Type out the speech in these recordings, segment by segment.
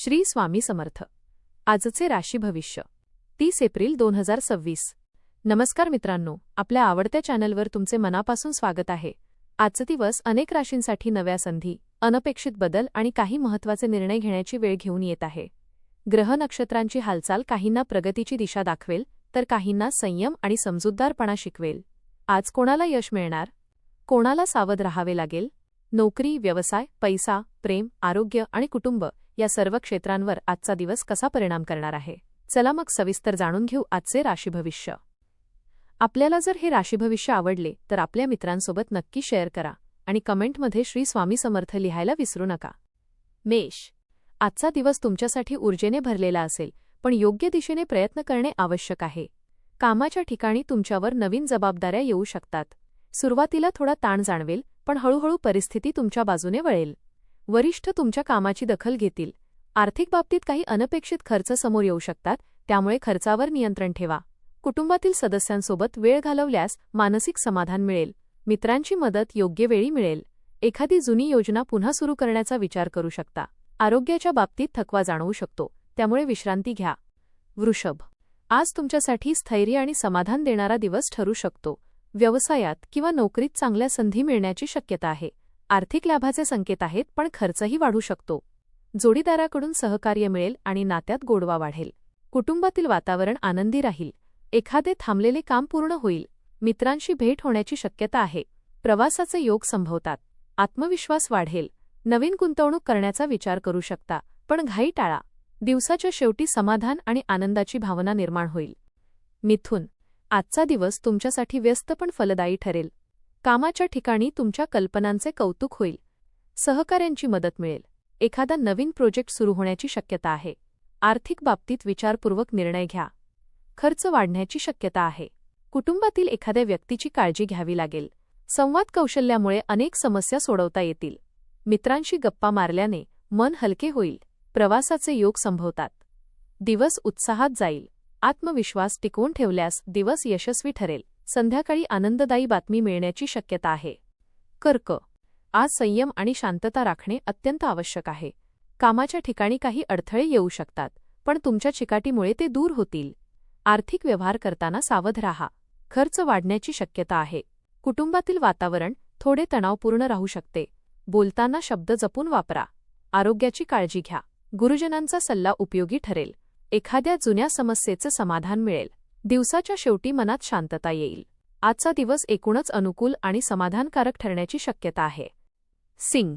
श्री स्वामी समर्थ. आजचे राशी भविष्य 30 एप्रिल 2026. नमस्कार मित्रांनो, आपल्या आवडत्या चॅनलवर तुमचे मनापासून स्वागत आहे. आजचा दिवस अनेक राशींसाठी नव्या संधी, अनपेक्षित बदल आणि काही महत्त्वाचे निर्णय घेण्याची वेळ घेऊन येत आहे. ग्रह नक्षत्रांची हालचाल काहींना प्रगतीची दिशा दाखवेल तर काहींना संयम आणि समजूतदारपणा शिकवेल. आज कोणाला यश मिळणार, कोणाला सावध राहावे लागेल. नोकरी, व्यवसाय, पैसा, प्रेम, आरोग्य आणि कुटुंब या सर्व क्षेत्रांवर आजचा दिवस कसा परिणाम करणार आहे, चला मग सविस्तर जाणून घेऊ आजचे राशी भविष्य. आपल्याला जर हे राशी भविष्य आवडले तर आपल्या मित्रांसोबत नक्की शेअर करा आणि कमेंटमध्ये श्री स्वामी समर्थ लिहायला विसरू नका. मेष. आजचा दिवस तुमच्यासाठी ऊर्जेने भरलेला असेल, पण योग्य दिशेने प्रयत्न करणे आवश्यक आहे. कामाच्या ठिकाणी तुमच्यावर नवीन जबाबदाऱ्या येऊ शकतात. सुरुवातीला थोडा ताण जाणवेल, पण हळूहळू परिस्थिती तुमच्या बाजूने वळेल. वरिष्ठ तुमच्या कामाची दखल घेतील. आर्थिक बाबतीत काही अनपेक्षित खर्च समोर येऊ शकतात, त्यामुळे खर्चावर नियंत्रण ठेवा. कुटुंबातील सदस्यांसोबत वेळ घालवल्यास मानसिक समाधान मिळेल. मित्रांची मदत योग्य वेळी मिळेल. एखादी जुनी योजना पुन्हा सुरू करण्याचा विचार करू शकता. आरोग्याच्या बाबतीत थकवा जाणवू शकतो, त्यामुळे विश्रांती घ्या. वृषभ. आज तुमच्यासाठी स्थैर्य आणि समाधान देणारा दिवस ठरू शकतो. व्यवसायात किंवा नोकरीत चांगल्या संधी मिळण्याची शक्यता आहे. आर्थिक लाभाचे संकेत आहेत, पण खर्चही वाढू शकतो. जोडीदाराकडून सहकार्य मिळेल आणि नात्यात गोडवा वाढेल. कुटुंबातील वातावरण आनंदी राहील. एखादे थांबलेले काम पूर्ण होईल. मित्रांशी भेट होण्याची शक्यता आहे. प्रवासाचे योग संभवतात. आत्मविश्वास वाढेल. नवीन गुंतवणूक करण्याचा विचार करू शकता, पण घाई टाळा. दिवसाच्या शेवटी समाधान आणि आनंदाची भावना निर्माण होईल. मिथुन. आजचा दिवस तुमच्यासाठी व्यस्त पण फलदायी ठरेल. कामाच्या ठिकाणी तुमच्या कल्पनांचे कौतुक होईल. सहकाऱ्यांची मदत मिळेल. एखादा नवीन प्रोजेक्ट सुरू होण्याची शक्यता आहे. आर्थिक बाबतीत विचारपूर्वक निर्णय घ्या. खर्च वाढण्याची शक्यता आहे. कुटुंबातील एखाद्या व्यक्तीची काळजी घ्यावी लागेल. संवाद कौशल्यामुळे अनेक समस्या सोडवता येतील. मित्रांशी गप्पा मारल्याने मन हलके होईल. प्रवासाचे योग संभवतात. दिवस उत्साहात जाईल. आत्मविश्वास टिकवून ठेवल्यास दिवस यशस्वी ठरेल. संध्याकाळी आनंददायी बातमी मिळण्याची शक्यता आहे. कर्क. आज संयम आणि शांतता राखणे अत्यंत आवश्यक आहे. कामाच्या ठिकाणी काही अडथळे येऊ शकतात, पण तुमच्या चिकाटीमुळे ते दूर होतील. आर्थिक व्यवहार करताना सावध राहा. खर्च वाढण्याची शक्यता आहे. कुटुंबातील वातावरण थोडे तणावपूर्ण राहू शकते. बोलताना शब्द जपून वापरा. आरोग्याची काळजी घ्या. गुरुजनांचा सल्ला उपयोगी ठरेल. एखाद्या जुन्या समस्येचं समाधान मिळेल. दिवसाच्या शेवटी मनात शांतता येईल. आजचा दिवस एकूणच अनुकूल आणि समाधानकारक ठरण्याची शक्यता आहे. सिंह.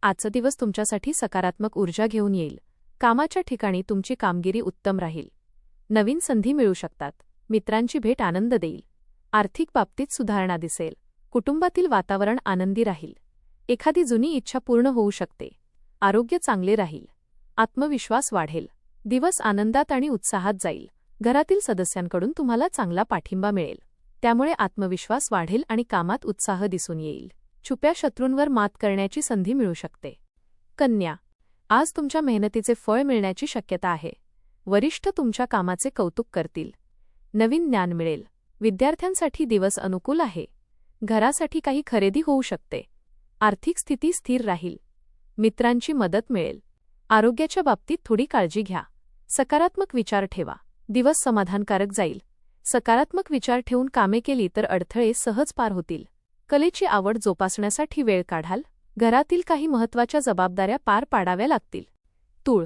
आजचा दिवस तुमच्यासाठी सकारात्मक ऊर्जा घेऊन येईल. कामाच्या ठिकाणी तुमची कामगिरी उत्तम राहील. नवीन संधी मिळू शकतात. मित्रांची भेट आनंद देईल. आर्थिक बाबतीत सुधारणा दिसेल. कुटुंबातील वातावरण आनंदी राहील. एखादी जुनी इच्छा पूर्ण होऊ शकते. आरोग्य चांगले राहील. आत्मविश्वास वाढेल. दिवस आनंदात आणि उत्साहात जाईल. घरातील सदस्यांकडून तुम्हाला चांगला पाठिंबा मिळेल, त्यामुळे आत्मविश्वास वाढेल आणि कामात उत्साह दिसून येईल. छुप्या शत्रूंवर मात करण्याची संधी मिळू शकते. कन्या. आज तुमच्या मेहनतीचे फळ मिळण्याची शक्यता आहे. वरिष्ठ तुमच्या कामाचे कौतुक करतील. नवीन ज्ञान मिळेल. विद्यार्थ्यांसाठी दिवस अनुकूल आहे. घरासाठी काही खरेदी होऊ शकते. आर्थिक स्थिती स्थिर राहील. मित्रांची मदत मिळेल. आरोग्याच्या बाबतीत थोडी काळजी घ्या. सकारात्मक विचार ठेवा. दिवस समाधानकारक जाईल. सकारात्मक विचार ठेवून कामे केली तर अडथळे सहज पार होतील. कलेची आवड जोपासण्यासाठी वेळ काढाल. घरातील काही महत्त्वाच्या जबाबदाऱ्या पार पाडाव्या लागतील. तूळ.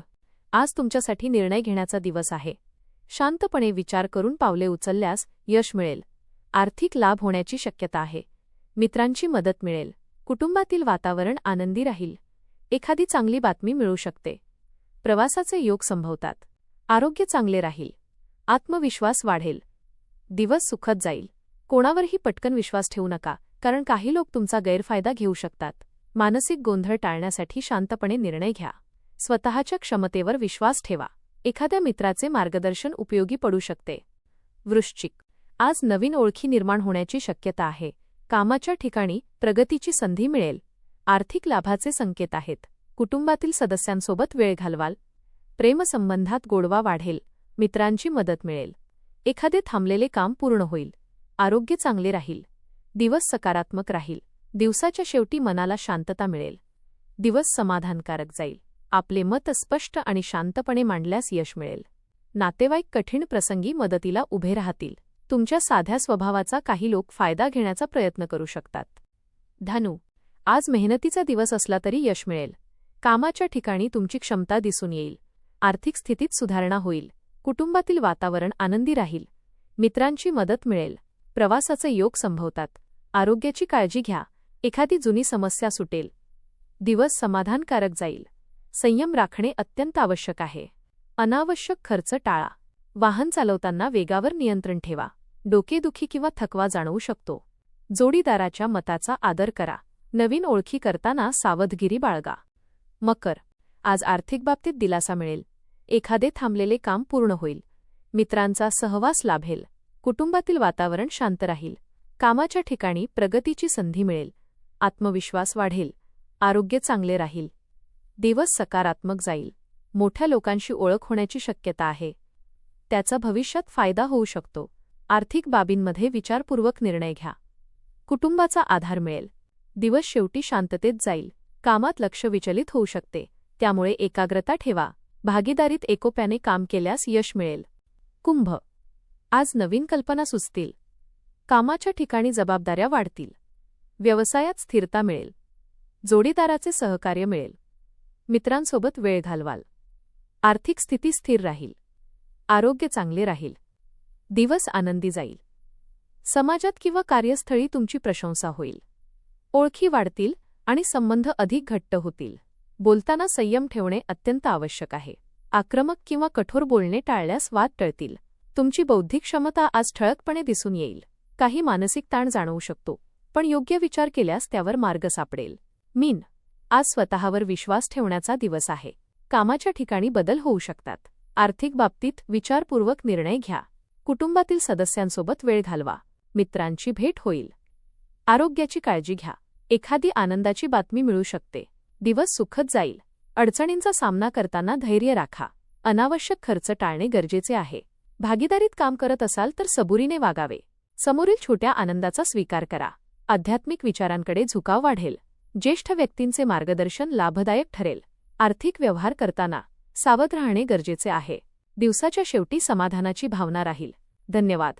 आज तुमच्यासाठी निर्णय घेण्याचा दिवस आहे. शांतपणे विचार करून पावले उचलल्यास यश मिळेल. आर्थिक लाभ होण्याची शक्यता आहे. मित्रांची मदत मिळेल. कुटुंबातील वातावरण आनंदी राहील. एखादी चांगली बातमी मिळू शकते. प्रवासाचे योग संभवतात. आरोग्य चांगले राहील. आत्मविश्वास वाढेल. दिवस सुखद जाईल. कोणावरही पटकन विश्वास ठेवू नका, कारण काही लोक तुमचा गैरफायदा घेऊ शकतात. मानसिक गोंधळ टाळण्यासाठी शांतपणे निर्णय घ्या. स्वतःच्या क्षमतेवर विश्वास ठेवा. एखाद्या मित्राचे मार्गदर्शन उपयोगी पडू शकते. वृश्चिक. आज नवीन ओळखी निर्माण होण्याची शक्यता आहे. कामाच्या ठिकाणी प्रगतीची संधी मिळेल. आर्थिक लाभाचे संकेत आहेत. कुटुंबातील सदस्यांसोबत वेळ घालवाल. प्रेमसंबंधात गोडवा वाढेल. मित्रांची मदत मिळेल. एखादे थांबलेले काम पूर्ण होईल. आरोग्य चांगले राहील. दिवस सकारात्मक राहील. दिवसाच्या शेवटी मनाला शांतता मिळेल. दिवस समाधानकारक जाईल. आपले मत स्पष्ट आणि शांतपणे मांडल्यास यश मिळेल. नातेवाईक कठीण प्रसंगी मदतीला उभे राहतील. तुमच्या साध्या स्वभावाचा काही लोक फायदा घेण्याचा प्रयत्न करू शकतात. धनु, आज मेहनतीचा दिवस असला तरी यश मिळेल. कामाच्या ठिकाणी तुमची क्षमता दिसून येईल. आर्थिक स्थितीत सुधारणा होईल. कुटुंबातील वातावरण आनंदी राहील. मित्रांची मदत मिळेल. प्रवासाचे योग संभवतात. आरोग्याची काळजी घ्या. एखादी जुनी समस्या सुटेल. दिवस समाधानकारक जाईल. संयम राखणे अत्यंत आवश्यक आहे. अनावश्यक खर्च टाळा. वाहन चालवताना वेगावर नियंत्रण ठेवा. डोकेदुखी किंवा थकवा जाणवू शकतो. जोडीदाराच्या मताचा आदर करा. नवीन ओळखी करताना सावधगिरी बाळगा. मकर, आज आर्थिक बाबतीत दिलासा मिळेल. एखादे थांबलेले काम पूर्ण होईल. मित्रांचा सहवास लाभेल. कुटुंबातील वातावरण शांत राहील. कामाच्या ठिकाणी प्रगतीची संधी मिळेल. आत्मविश्वास वाढेल. आरोग्य चांगले राहील. दिवस सकारात्मक जाईल. मोठ्या लोकांशी ओळख होण्याची शक्यता आहे. त्याचा भविष्यात फायदा होऊ शकतो. आर्थिक बाबींमध्ये विचारपूर्वक निर्णय घ्या. कुटुंबाचा आधार मिळेल. दिवस शेवटी शांततेत जाईल. कामात लक्ष विचलित होऊ शकते. त्यामुळे एकाग्रता ठेवा. भागीदारीत एकोप्याने काम केल्यास यश मिळेल. कुंभ, आज नवीन कल्पना सुचतील. कामाच्या ठिकाणी जबाबदाऱ्या वाढतील. व्यवसायात स्थिरता मिळेल. जोडीदाराचे सहकार्य मिळेल. मित्रांसोबत वेळ घालवाल. आर्थिक स्थिती स्थिर राहील. आरोग्य चांगले राहील. दिवस आनंदी जाईल. समाजात किंवा कार्यस्थळी तुमची प्रशंसा होईल. ओळखी वाढतील आणि संबंध अधिक घट्ट होतील. बोलताना संयम ठेवणे अत्यंत आवश्यक आहे. आक्रमक किंवा कठोर बोलणे टाळल्यास वाद टळतील. तुमची बौद्धिक क्षमता आज ठळकपणे दिसून येईल. काही मानसिक ताण जाणवू शकतो, पण योग्य विचार केल्यास त्यावर मार्ग सापडेल. मीन, आज स्वतःवर विश्वास ठेवण्याचा दिवस आहे. कामाच्या ठिकाणी बदल होऊ शकतात. आर्थिक बाबतीत विचारपूर्वक निर्णय घ्या. कुटुंबातील सदस्यांसोबत वेळ घालवा. मित्रांची भेट होईल. आरोग्याची काळजी घ्या. एखादी आनंदाची बातमी मिळू शकते. दिवस सुखद जाईल. अडचणींचा सामना करताना धैर्य राखा. अनावश्यक खर्च टाळणे गरजेचे आहे. भागीदारीत काम करत असाल तर सबुरीने वागावे. समोरील छोट्या आनंदाचा स्वीकार करा. आध्यात्मिक विचारांकडे झुकाव वाढेल. ज्येष्ठ व्यक्तींचे मार्गदर्शन लाभदायक ठरेल. आर्थिक व्यवहार करताना सावध राहणे गरजेचे आहे. दिवसाच्या शेवटी समाधानाची भावना राहील. धन्यवाद.